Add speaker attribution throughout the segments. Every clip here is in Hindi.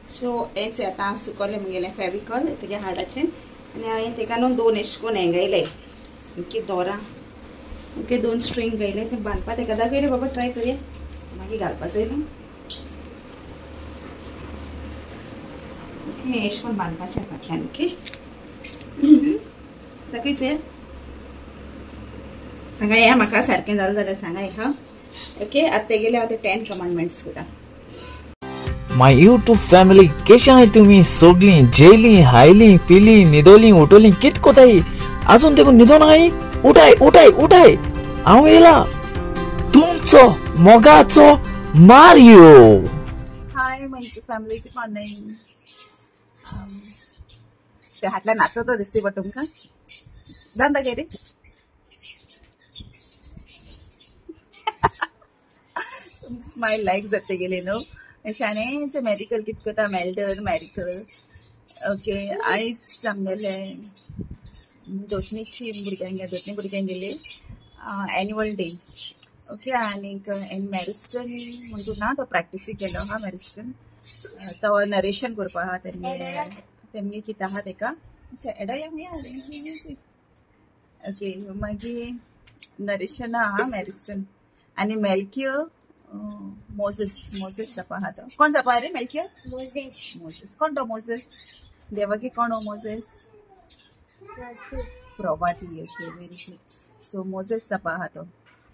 Speaker 1: सो हेच आता सुकवले मुगेले फेविकॉल तेगे हाडाचे आणि हांवें तेका न्हू 2 एश कोन हेंगयले ओके दोरा ओके 2 स्ट्रिंग घायले ते बांदपा तेका दाखय रे बाबा ट्राय करूया मागीर घालपा जाय न्हू ओके एश कोन बांदपाचें फाटल्यान ओके दाखयचें सांगा या म्हाका सारकें जालें जाल्यार सांगा हा ओके आतां तेगेले हांव ते 10 कमांडमेंट्स कोता
Speaker 2: माय यूट्यूब फॅमिली कशे आहे तुम्ही सोगली जेली हायली पिली निदोली उठोली कित कोताई अजून देखून निदो नाही उठाय उठाय उठाय हांव येला तुमचो मोगाचो Mario
Speaker 1: hi my YouTube family good morning ते हातला नाचतो दिसते बट तुमका दांदा गे रे स्माइल लाईक जाते गेले नो शाळेचे मेडिकल कित कोता मेल्डर मेडिकल ओके आयज सांगलेले दोतनीची भुरग्यांक गेले एन्युअल डे ओके आणि मेरिस्टन म्हणून ना तो प्रॅक्टिस केलो हा मेरिस्टन तो नरेशन करपा हा तेमनी कितें आहा तेका एडा ओके मागीर नरेशन आहा मेरिस्टन आणि मेल्क्यो मोजेस जापा हा तो कोण जापा रे मेल्क्यो मोजेस कोण तो मोजेस देवाकी कोण हो मोजेस प्रभाती okay very good so Moses जापा हा तो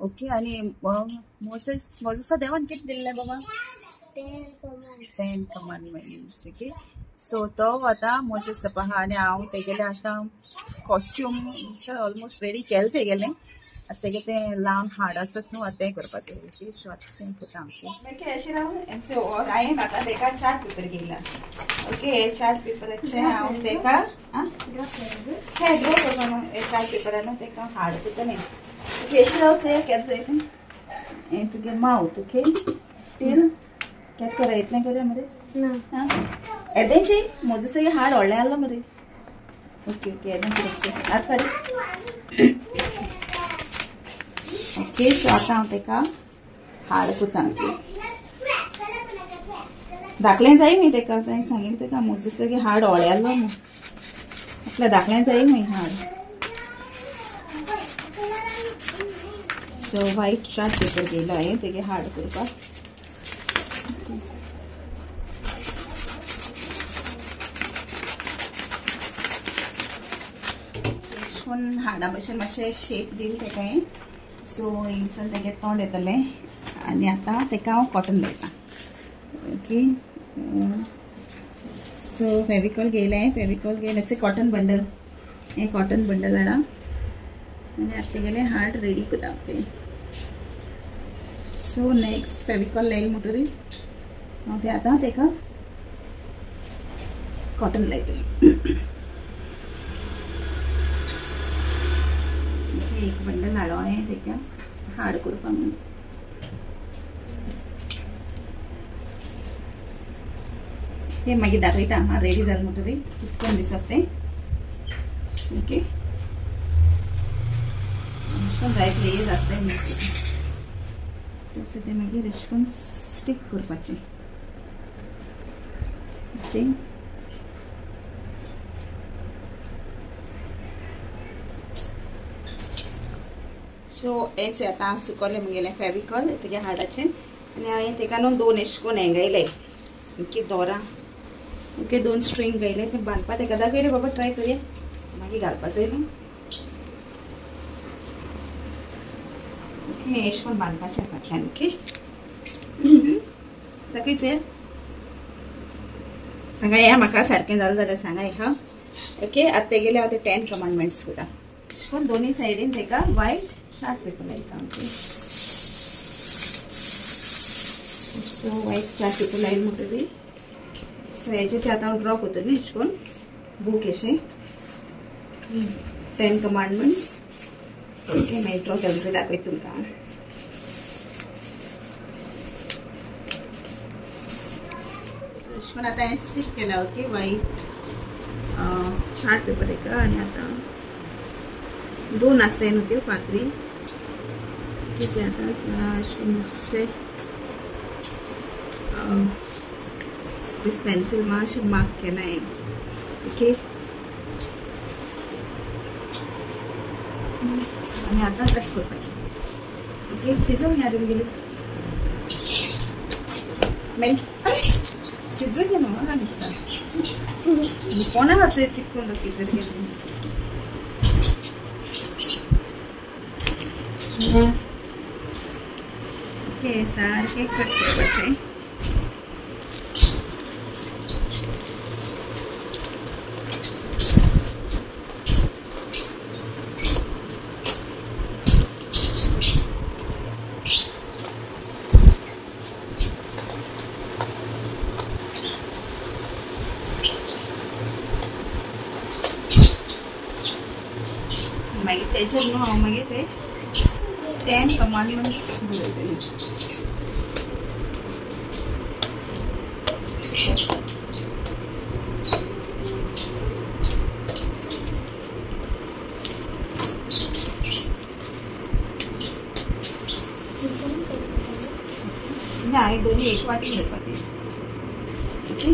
Speaker 1: ओके आणि मोजेसा देवान कितें दिल्ले बाबा 10 कमांडमेंट्स ओके सो तो आता मोजेस जापा हा आणि हांव तेगेले आता कॉस्ट्यूम ऑलमोस्ट रेडी केले तेगेले तेगे ते लांब हाड आसत न्हू आतां हें करपाचें सो आतां तें कोता ओके अशें राव एमचे हांवें आतां तेका चार्ट पेपर घेयला ओके हे चार्ट पेपराचे हांव तेका हे ड्रॉ करपा न्हू हे चार्ट पेपरान तेका हाड कोतलें ओके अशें रावचें केत जाय हें तुगे माउथ ओके टील केत करा इतलें करूया मरे आं येदेंची म्हजो सगळें हाड व्हडलें आहलो मरे ओके ओके येदें करचें हात काड ओके सो आता हांव तेका हाड कोतां धाकलें जाय न्ही तेका हांवें सांगिल्लें तेका म्हजो सगळें हाड ओळ्यालो न्हू आपल्या धाकलें जाय न्ही हाड सो व्हाईट चार्ट पेपर घेयलो हांवें तेगे हाड करपाक अशें हाडा भशेन मातशें शेप दिल तेका हांवें सो हिंगसर तेगे तोंड येतलें आनी आतां तेका हांव कॉटन लायता ओके सो फेविकॉल घेयलें फेविकॉल घेवन इट्स ए कॉटन बंडल हें कॉटन बंडल हाडा आनी आतां तेगेलें हाड रेडी कोता ओके सो नेक्स्ट फेविकॉल लायले म्हणटरीर हांव तें आतां तेका कॉटन लायतलें एक बंडल हाडो हांवें तेका हाड करपा म्हणून तें मागीर दाखयता हां रेडी जालें म्हणटरीर कितकोन दिसत तें ओके अशें करून जायत हें आसता मिक्स तशें तें मागीर अशें करून स्टीक करपाचें ओके सो हेच आता सुकवले मुगेले फेविकॉल तेगे हाडाचे आणि हांवें तेका न्हू 2 एश कोन हेंगयले ओके दोरा ओके 2 स्ट्रिंग घायले ते बांदपा तेका दाखय रे बाबा ट्राय करूया मागीर घालपा जाय न्हू ओके एश कोन बांदपाचें फाटल्यान ओके दाखयचें सांगा या म्हाका सारकें जालें जाल्यार सांगा हा ओके आतां तेगेले हांव ते 10 कमांडमेंट्स कोता अशें करून दोनी सायडीन तेका व्हाईट चार्ट पेपर लायता okay so white chart paper लायले म्हणटरीर सो हेजे ते आतां हांव ड्रॉ करतलीं अशें करून बूक अशें 10 कमांडमेंट्स ओके मागीर ड्रॉ केलें तें दाखयता तुमकां सो अशें करून आतां हांवें स्टीक केला ओके व्हाईट चार्ट पेपर एका आनी आतां 2 आसताय न्हू त्यो पात्री कितें आतां मातशें विथ पेन्सिल मातशें मार्क केलाय. ओके, आणि आता कट करपाचें. ओके, सिजर यादून गेली मेल सिजर घेवन म्हाका दिसता कोणा हाचो कितकोन तो सिजर घेवन. ओके, सारकें कट करपाचें. मागीर तेजेर न्हू हांव मागीर ते 10 कमांडमेंट्स बरयतलें. ना हे दोन्ही एक वाटी घेवपाचें. Okay,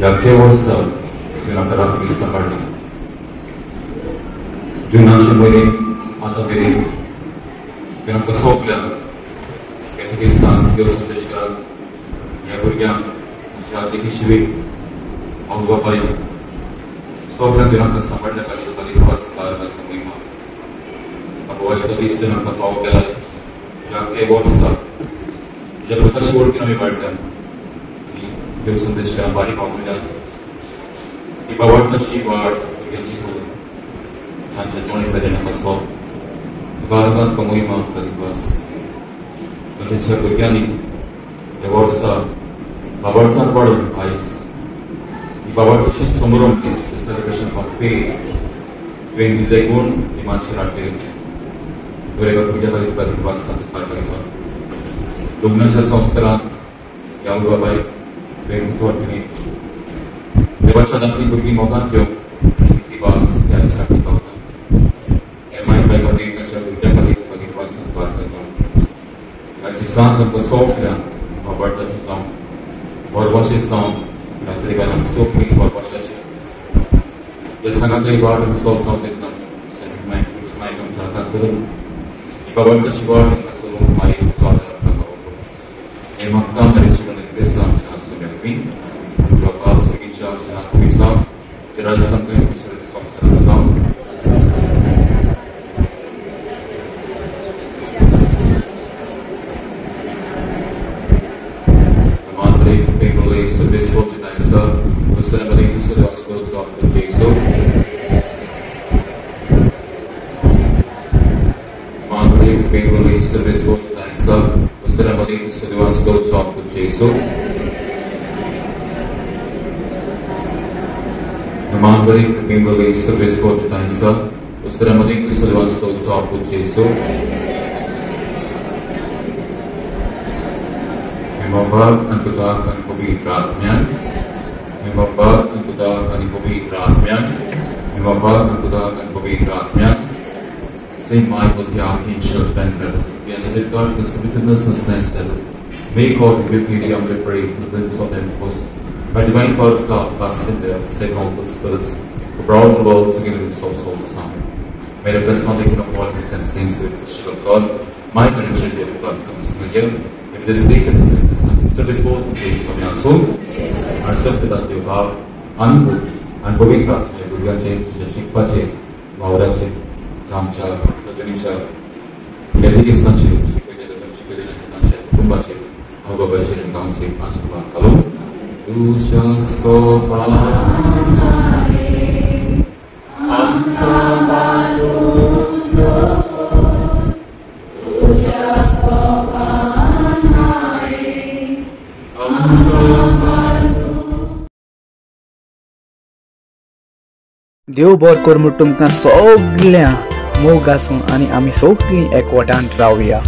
Speaker 3: Jakie worsa yang telah bisa berdi. Juna semua mata beri yang kesoklah kehidupan Dios mendesak yang berjam menjadi kisah Allah baik. Soklah yang kesamanya kali pasal dan kelima. Apa yang sedih dengan kafau kelai. Jakie worsa jika kita syukur kita berdan. Dios mendesak bari pamula. Iba warta shiwar yang situ. Sanchez moni pada nama sebab. Barakat kamu imam kalibas. Mendesak berjani. Dewarsa. Bawarta baru ais. Iba warta sih sumberom ke. Celebration of faith. When they go, iman syarat. Mereka punya kalibas satu kalibas. Lugnan saya sanskara yang dua baik. Bentuk ini, dewasan dan pribadi mohon yo, ibas dan sakit tahu. Emai baik bagi kerja kerja bagi dewasan keluarga itu. Gajisan sampai sofya, membuat gajisan, berwasisan, dan berikan sofmi berwasisan. Biasanya kali baru mesol tahu dengan saya main mencatat dulu. Ibarat siwar kasih mai soal apa. Emakam dari sumber Islam. Queen, Jawab Segincah Senat Bisa, Jeral Sampai Masyarakat Samsara Islam. Mantri Pemulai Service Project Isa, Ustaz Balik Ustaz Oxford Job Jesu. Mantri Pemulai Service Project Isa, Ustaz Balik Ustaz Oxford Job Jesu. Memberi kebimbangan service project Isa, Ustaz Madin keseluruhan studi soal Jesu. Membawa anggota kopi Ratmian, membawa anggota kopi Ratmian, membawa anggota kopi Ratmian. Saint Michael the Archangel Defender, we are safeguarding the civilians and nested. May God rebuke the unrepaid movements of them post. By divine power of God, cast in their save all the spirits, who brought the world together with souls all the time. May the blessed Mother of all and saints with the shield of God, my connection to God comes to you. If this day can stand this time, so this board in case of your soul, and accepted that you have unput and Bobika, Bugache, the Shikpache, Maurache, Jamcha, the Denisha, Getikis Nachi, Shikadi, Kumbache, Ogabashi, and Gamsi, Asuma, Kalum. Ushas kopane Antabalundo Ushas kopane
Speaker 2: देव बरें करूं म्हूण तुमकां सगळ्यांक मोग आसूं आनी आमी सगळीं एकवटान रावया.